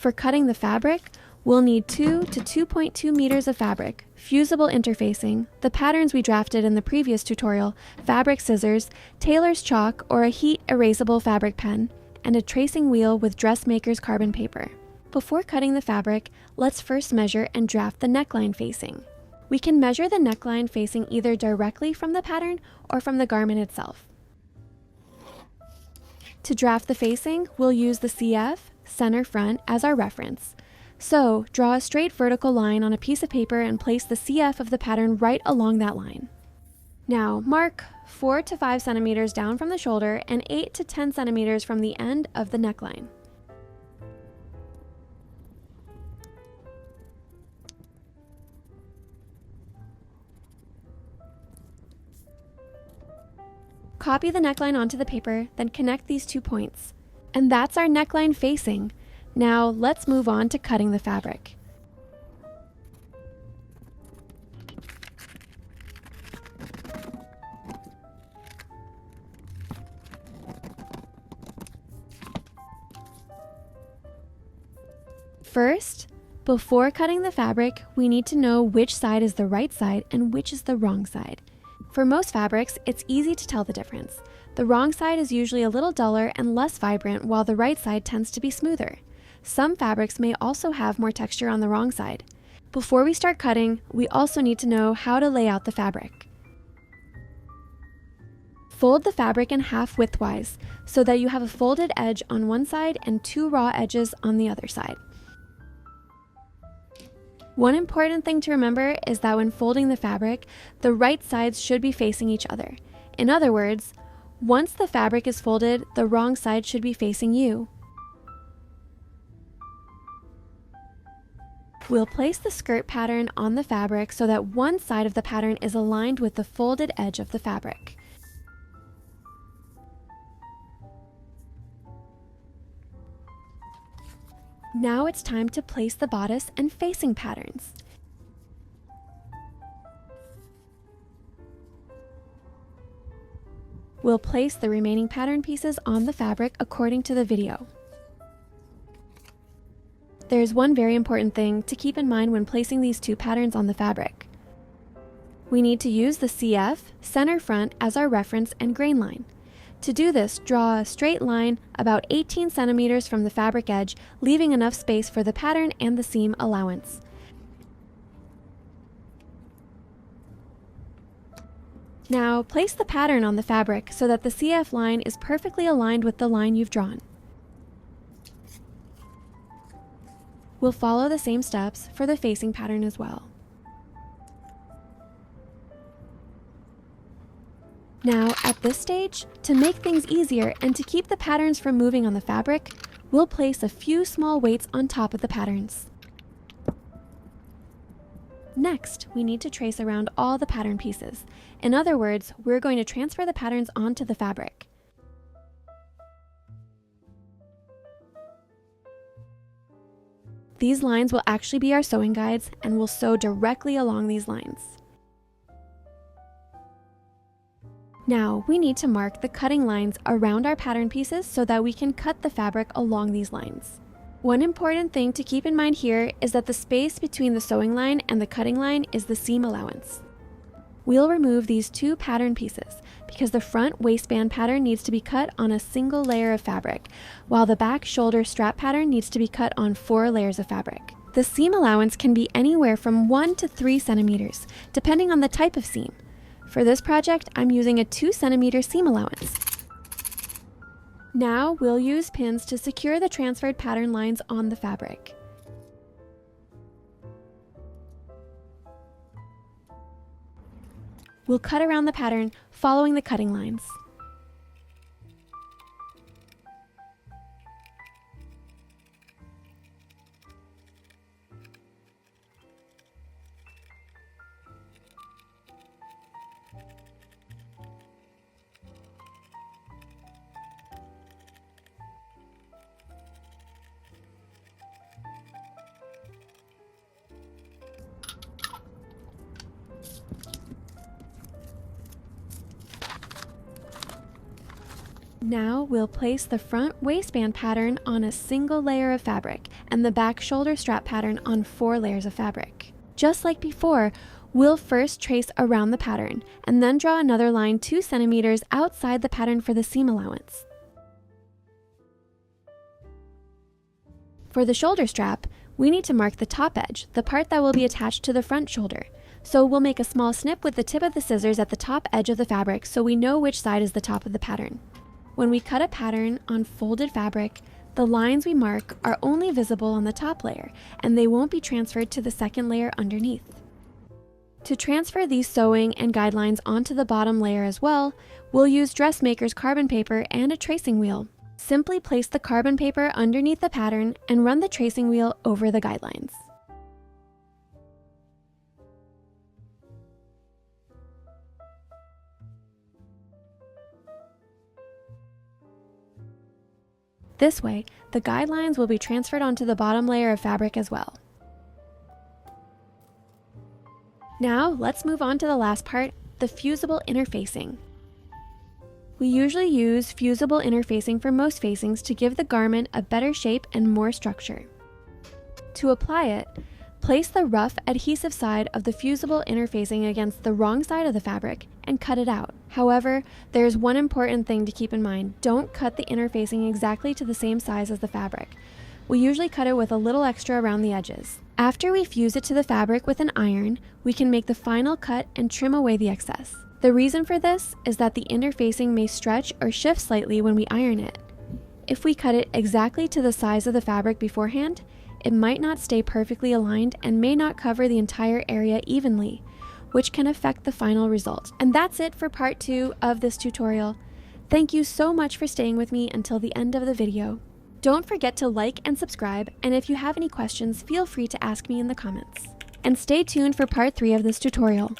For cutting the fabric, we'll need 2 to 2.2 meters of fabric, fusible interfacing, the patterns we drafted in the previous tutorial, fabric scissors, tailor's chalk or a heat-erasable fabric pen, and a tracing wheel with dressmaker's carbon paper. Before cutting the fabric, let's first measure and draft the neckline facing. We can measure the neckline facing either directly from the pattern or from the garment itself. To draft the facing, we'll use the CF, center front, as our reference. So, draw a straight vertical line on a piece of paper and place the CF of the pattern right along that line. Now, mark 4 to 5 centimeters down from the shoulder and 8 to 10 centimeters from the end of the neckline. Copy the neckline onto the paper, then connect these 2 points. And that's our neckline facing. Now, let's move on to cutting the fabric. First, before cutting the fabric, we need to know which side is the right side and which is the wrong side. For most fabrics, it's easy to tell the difference. The wrong side is usually a little duller and less vibrant, while the right side tends to be smoother. Some fabrics may also have more texture on the wrong side. Before we start cutting, we also need to know how to lay out the fabric. Fold the fabric in half widthwise so that you have a folded edge on one side and 2 raw edges on the other side. One important thing to remember is that when folding the fabric, the right sides should be facing each other. In other words, once the fabric is folded, the wrong side should be facing you. We'll place the skirt pattern on the fabric so that one side of the pattern is aligned with the folded edge of the fabric. Now it's time to place the bodice and facing patterns. We'll place the remaining pattern pieces on the fabric according to the video. There's one very important thing to keep in mind when placing these 2 patterns on the fabric. We need to use the CF, center front, as our reference and grain line. To do this, draw a straight line about 18 centimeters from the fabric edge, leaving enough space for the pattern and the seam allowance. Now, place the pattern on the fabric so that the CF line is perfectly aligned with the line you've drawn. We'll follow the same steps for the facing pattern as well. Now, at this stage, to make things easier and to keep the patterns from moving on the fabric, we'll place a few small weights on top of the patterns. Next, we need to trace around all the pattern pieces. In other words, we're going to transfer the patterns onto the fabric. These lines will actually be our sewing guides and we'll sew directly along these lines. Now, we need to mark the cutting lines around our pattern pieces so that we can cut the fabric along these lines. One important thing to keep in mind here is that the space between the sewing line and the cutting line is the seam allowance. We'll remove these 2 pattern pieces because the front waistband pattern needs to be cut on a single layer of fabric, while the back shoulder strap pattern needs to be cut on 4 layers of fabric. The seam allowance can be anywhere from 1 to 3 centimeters, depending on the type of seam. For this project, I'm using a 2 centimeter seam allowance. Now we'll use pins to secure the transferred pattern lines on the fabric. We'll cut around the pattern following the cutting lines. Now we'll place the front waistband pattern on a single layer of fabric, and the back shoulder strap pattern on 4 layers of fabric. Just like before, we'll first trace around the pattern and then draw another line 2 centimeters outside the pattern for the seam allowance. For the shoulder strap, we need to mark the top edge, the part that will be attached to the front shoulder. So we'll make a small snip with the tip of the scissors at the top edge of the fabric so we know which side is the top of the pattern. When we cut a pattern on folded fabric, the lines we mark are only visible on the top layer, and they won't be transferred to the second layer underneath. To transfer these sewing and guidelines onto the bottom layer as well, we'll use dressmaker's carbon paper and a tracing wheel. Simply place the carbon paper underneath the pattern and run the tracing wheel over the guidelines. This way, the guidelines will be transferred onto the bottom layer of fabric as well. Now, let's move on to the last part, the fusible interfacing. We usually use fusible interfacing for most facings to give the garment a better shape and more structure. To apply it, place the rough adhesive side of the fusible interfacing against the wrong side of the fabric and cut it out. However, there's one important thing to keep in mind. Don't cut the interfacing exactly to the same size as the fabric. We usually cut it with a little extra around the edges. After we fuse it to the fabric with an iron, we can make the final cut and trim away the excess. The reason for this is that the interfacing may stretch or shift slightly when we iron it. If we cut it exactly to the size of the fabric beforehand, it might not stay perfectly aligned and may not cover the entire area evenly, which can affect the final result. And that's it for part 2 of this tutorial. Thank you so much for staying with me until the end of the video. Don't forget to like and subscribe, and if you have any questions, feel free to ask me in the comments. And stay tuned for part 3 of this tutorial.